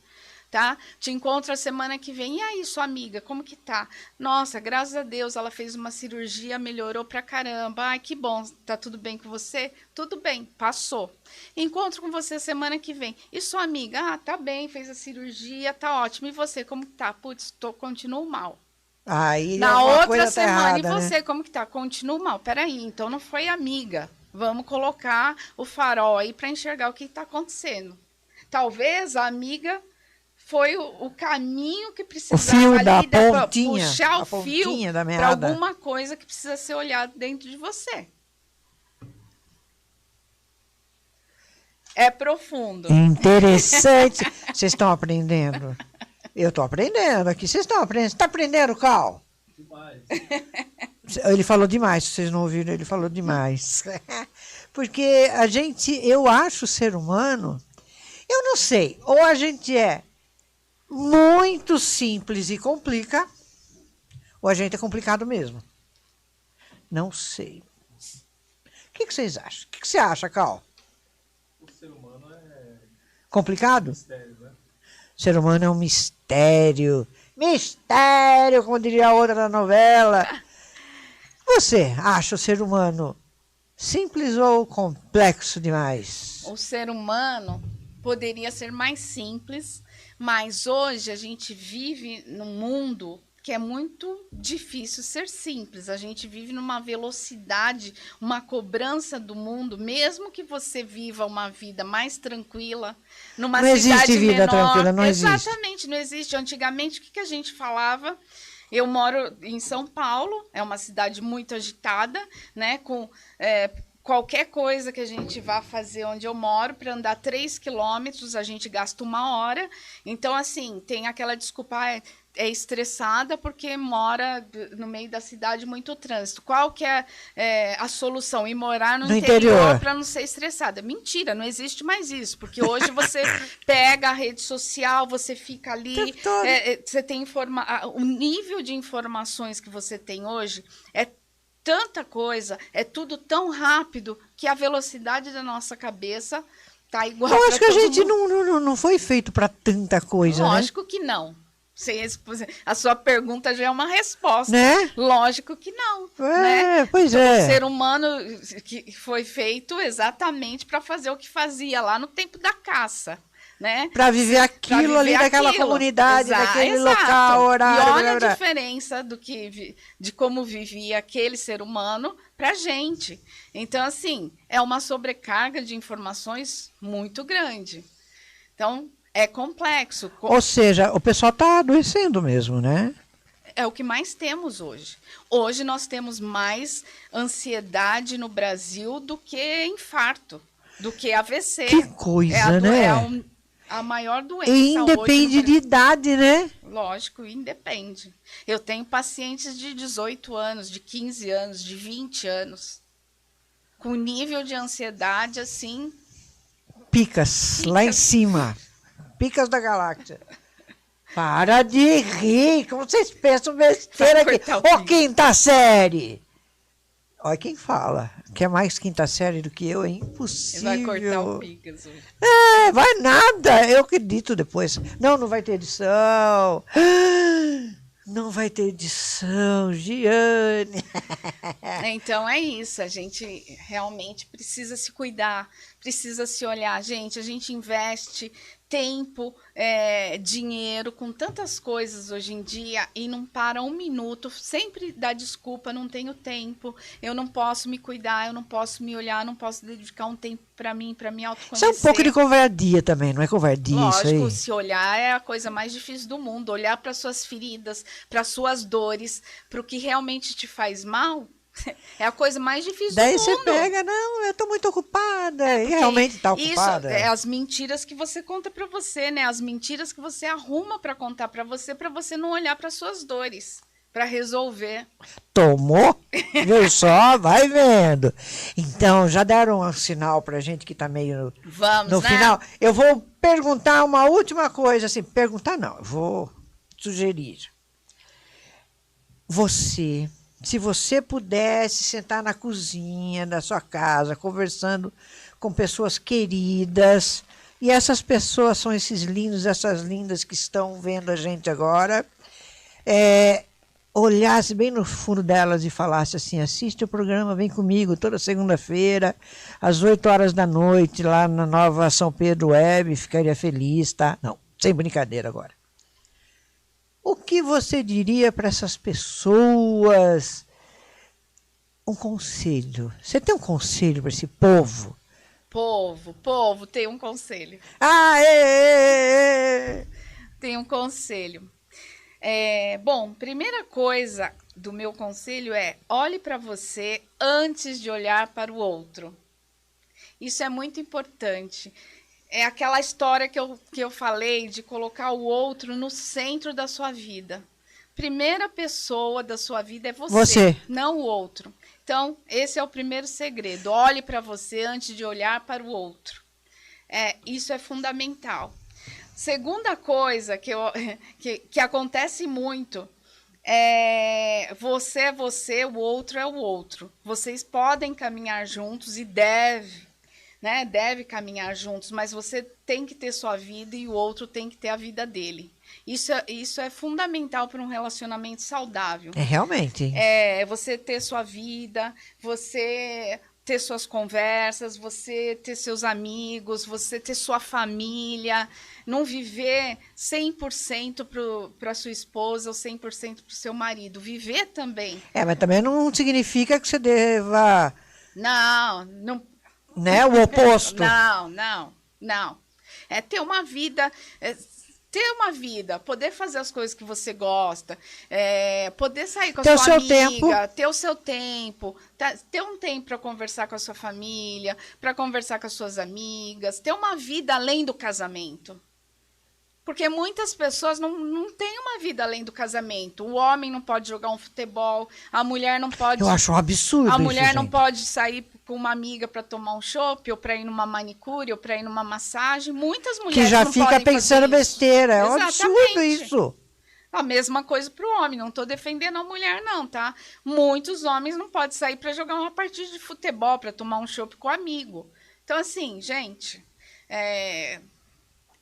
Tá? Te encontro a semana que vem. E aí, sua amiga, como que tá? Nossa, graças a Deus, ela fez uma cirurgia, melhorou pra caramba. Ai, que bom. Tá tudo bem com você? Tudo bem, passou. Encontro com você semana que vem. E sua amiga? Tá bem, fez a cirurgia, tá ótimo. E você, como que tá? Putz, continuo mal.
Aí
na outra
semana, tá errada,
e você,
né?
como que tá? Continuo mal. Peraí, então não foi amiga. Vamos colocar o farol aí pra enxergar o que tá acontecendo. Talvez a amiga foi o caminho que precisava ali
da
puxar o fio para alguma coisa que precisa ser olhado dentro de você. É profundo.
Interessante. Vocês estão aprendendo? Eu estou aprendendo aqui. Vocês estão aprendendo? Você está aprendendo, Cal? Demais. Ele falou demais, se vocês não ouviram, ele falou demais. Porque eu acho o ser humano, eu não sei, ou a gente é muito simples e complica, ou a gente é complicado mesmo. Não sei. O que vocês acham? O que você acha, Cal?
O ser humano é
complicado?
Mistério, né?
O ser humano é um mistério. Mistério, como diria a outra da novela. Você acha o ser humano simples ou complexo demais?
O ser humano poderia ser mais simples, mas hoje a gente vive num mundo que é muito difícil ser simples. A gente vive numa velocidade, uma cobrança do mundo, mesmo que você viva uma vida mais tranquila, numa
não
cidade
existe vida
menor.
Tranquila, não
Exatamente,
existe.
não existe. Antigamente, o que a gente falava? Eu moro em São Paulo, é uma cidade muito agitada, né? Com qualquer coisa que a gente vá fazer onde eu moro, para andar 3 quilômetros, a gente gasta 1 hora. Então, assim, tem aquela desculpa, é estressada porque mora no meio da cidade, muito trânsito. Qual que é a solução? Ir morar no interior para não ser estressada. Mentira, não existe mais isso, porque hoje você pega a rede social, você fica ali, você tem o nível de informações que você tem hoje é tanta coisa, é tudo tão rápido que a velocidade da nossa cabeça tá igual.
Eu acho que a gente não foi feito para tanta coisa,
Lógico,
né?
que não. A sua pergunta já é uma resposta.
Né?
Lógico que não.
Né? Pois
então,
é.
O ser humano que foi feito exatamente para fazer o que fazia lá no tempo da caça. Né?
Para viver aquilo ali daquela comunidade, daquele local, horário.
E olha a diferença de como vivia aquele ser humano pra gente. Então, assim, é uma sobrecarga de informações muito grande. Então, é complexo.
Ou seja, o pessoal está adoecendo mesmo, né?
É o que mais temos hoje. Hoje nós temos mais ansiedade no Brasil do que infarto, do que AVC.
Que coisa, né?
A maior doença
e independe
hoje
de idade, né?
Lógico, independe. Eu tenho pacientes de 18 anos, de 15 anos, de 20 anos, com nível de ansiedade assim...
Picas, lá em cima. Picas da galáxia. Para de rir, como vocês pensam besteira aqui. Ô, quinta série! Olha quem fala. Quer mais quinta série do que eu? É impossível.
Vai cortar o Picas hoje.
Vai nada. Eu acredito depois. Não vai ter edição. Não vai ter edição, Giane.
Então é isso. A gente realmente precisa se cuidar, precisa se olhar. Gente, a gente investe tempo, dinheiro, com tantas coisas hoje em dia e não para um minuto, sempre dá desculpa, não tenho tempo, eu não posso me cuidar, eu não posso me olhar, não posso dedicar um tempo para mim, para me autoconhecer.
Isso é um pouco de covardia também, não é covardia?
Lógico,
isso aí?
Se olhar é a coisa mais difícil do mundo, olhar para suas feridas, para suas dores, para o que realmente te faz mal. É a coisa mais difícil do mundo.
Daí você pega, não, eu estou muito ocupada. E realmente está ocupada.
Isso é as mentiras que você conta para você, né? As mentiras que você arruma para contar para você não olhar para suas dores. para resolver.
Tomou? Viu só? Vai vendo. Então, já deram um sinal pra gente que tá meio
Vamos,
no
né?
final. Eu vou perguntar uma última coisa, assim, perguntar não, eu vou sugerir. Você, se você pudesse sentar na cozinha da sua casa, conversando com pessoas queridas, e essas pessoas são esses lindos, essas lindas que estão vendo a gente agora, olhasse bem no fundo delas e falasse assim, assiste o programa, vem comigo toda segunda-feira, às 8 horas da noite, lá na Nova São Pedro Web, ficaria feliz, tá? Não, sem brincadeira agora. O que você diria para essas pessoas? Um conselho. Você tem um conselho para esse povo?
Povo, tem um conselho.
Aê!
Tem um conselho. Bom, primeira coisa do meu conselho é olhe para você antes de olhar para o outro. Isso é muito importante. É aquela história que eu falei de colocar o outro no centro da sua vida. Primeira pessoa da sua vida é você, não o outro. Então, esse é o primeiro segredo. Olhe para você antes de olhar para o outro. Isso é fundamental. Segunda coisa que acontece muito você é você, o outro é o outro. Vocês podem caminhar juntos e deve caminhar juntos, mas você tem que ter sua vida e o outro tem que ter a vida dele. Isso é fundamental para um relacionamento saudável.
Realmente.
Você ter sua vida, você ter suas conversas, você ter seus amigos, você ter sua família, não viver 100% para sua esposa ou 100% para o seu marido. Viver também.
Mas também não significa que você deva...
Não.
Né, o oposto.
Não. É ter uma vida... poder fazer as coisas que você gosta, poder sair com a sua amiga, ter o seu tempo, ter um tempo para conversar com a sua família, para conversar com as suas amigas, ter uma vida além do casamento. Porque muitas pessoas não têm uma vida além do casamento. O homem não pode jogar um futebol, a mulher não pode...
Eu acho um absurdo
A mulher
isso,
não
gente.
pode sair com uma amiga para tomar um chopp, ou para ir numa manicure, ou para ir numa massagem. Muitas mulheres
que já
não
fica
podem
pensando
fazer isso.
besteira. É um
Exatamente.
absurdo isso.
A mesma coisa para o homem. Não estou defendendo a mulher, não, tá? Muitos homens não podem sair para jogar uma partida de futebol, para tomar um chopp com um amigo. Então, assim, gente,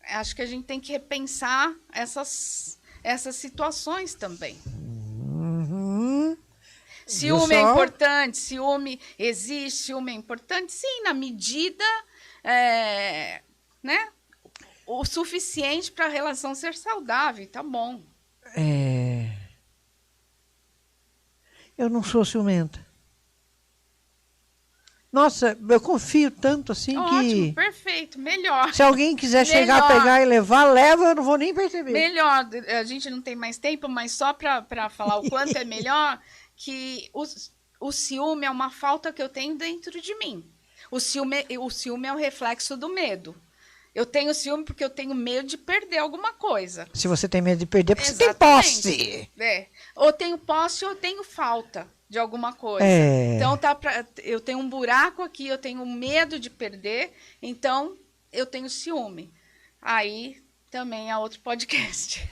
acho que a gente tem que repensar essas situações também.
Uhum.
Ciúme é importante, ciúme existe, ciúme é importante, sim, na medida o suficiente para a relação ser saudável, tá bom.
Eu não sou ciumenta. Nossa, eu confio tanto assim
Ótimo, perfeito, melhor.
Se alguém quiser chegar, pegar e levar, leva, eu não vou nem perceber.
Melhor, a gente não tem mais tempo, mas só para falar o quanto é melhor, que o ciúme é uma falta que eu tenho dentro de mim. O ciúme é o reflexo do medo. Eu tenho ciúme porque eu tenho medo de perder alguma coisa.
Se você tem medo de perder, porque
Exatamente.
Você tem posse.
Ou tenho posse ou tenho falta de alguma coisa. Então, eu tenho um buraco aqui, eu tenho medo de perder, então eu tenho ciúme. Aí também é outro podcast.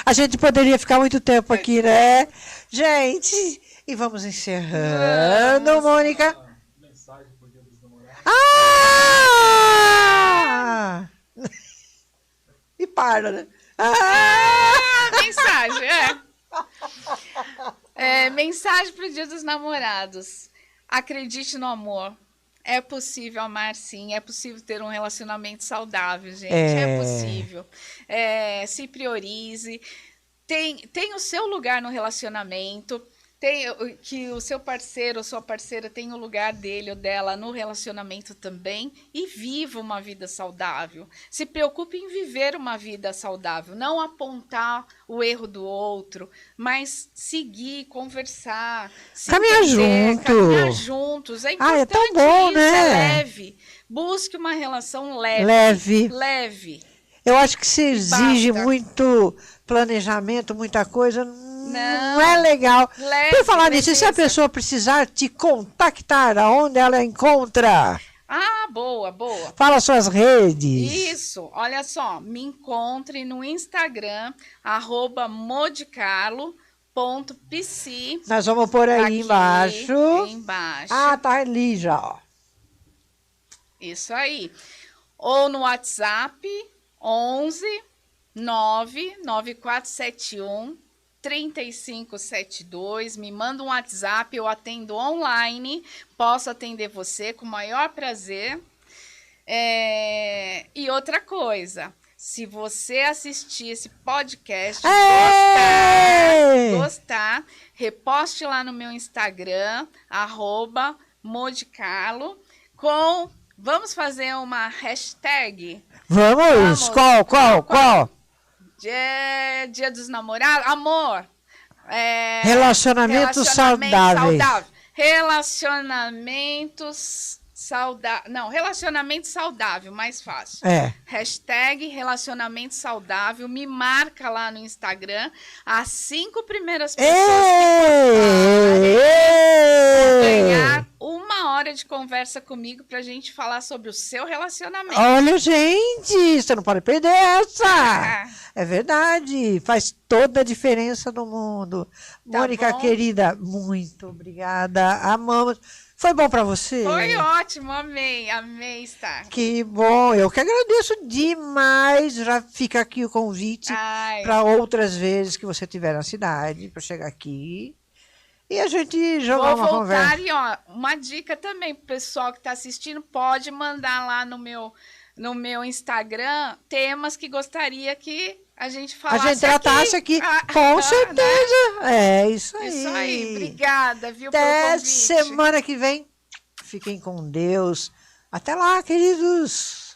A gente poderia ficar muito tempo aqui, né? Gente, e vamos encerrando, Mônica.
Mensagem pro Dia dos Namorados.
E para, né?
Mensagem, mensagem para o Dia dos Namorados. Acredite no amor. É possível amar, sim. É possível ter um relacionamento saudável, gente. É possível. Se priorize. Tem o seu lugar no relacionamento. Que o seu parceiro ou sua parceira tenha o lugar dele ou dela no relacionamento também, e viva uma vida saudável. Se preocupe em viver uma vida saudável, não apontar o erro do outro, mas seguir, conversar,
caminhar
juntos. É importante,
é tão bom,
isso,
né?
É leve. Busque uma relação leve.
Eu acho que se exige muito planejamento, muita coisa, Não é legal.
Leve,
Por falar nisso, e se a
beleza.
pessoa precisar te contactar, aonde ela encontra?
Ah, boa, boa.
Fala suas redes.
Isso, olha só, me encontre no Instagram, @modicarlo.pc.
Nós vamos pôr aí
Aqui,
embaixo.
embaixo.
Ah, tá ali já, ó.
Isso aí. Ou no WhatsApp, 11 99471 3572. Me manda um WhatsApp, eu atendo online. Posso atender você com o maior prazer. E outra coisa, se você assistir esse podcast, gostar, reposte lá no meu Instagram, @modicarlo, vamos fazer uma hashtag?
Vamos. Qual?
Dia dos Namorados. Amor.
Relacionamento saudáveis.
Relacionamento saudável, mais fácil. Hashtag relacionamento saudável. Me marca lá no Instagram. As 5 primeiras pessoas que vão ganhar 1 hora de conversa comigo pra gente falar sobre o seu relacionamento.
Olha, gente, você não pode perder essa. É verdade, faz toda a diferença no mundo.
Tá
Mônica,
bom.
querida, muito obrigada. Amamos. Foi bom pra você?
Foi ótimo, amei estar.
Que bom, eu que agradeço demais. Já fica aqui o convite
Ai.
para outras vezes que você estiver na cidade, para chegar aqui e a gente jogar
Vou
uma
voltar
conversa.
e, ó, uma dica também pro pessoal que tá assistindo, pode mandar lá no meu Instagram temas que gostaria que a gente
A
falasse
gente tratasse aqui, com certeza. É isso aí.
Isso aí, obrigada, viu,
Até
pelo convite.
semana que vem. Fiquem com Deus. Até lá, queridos.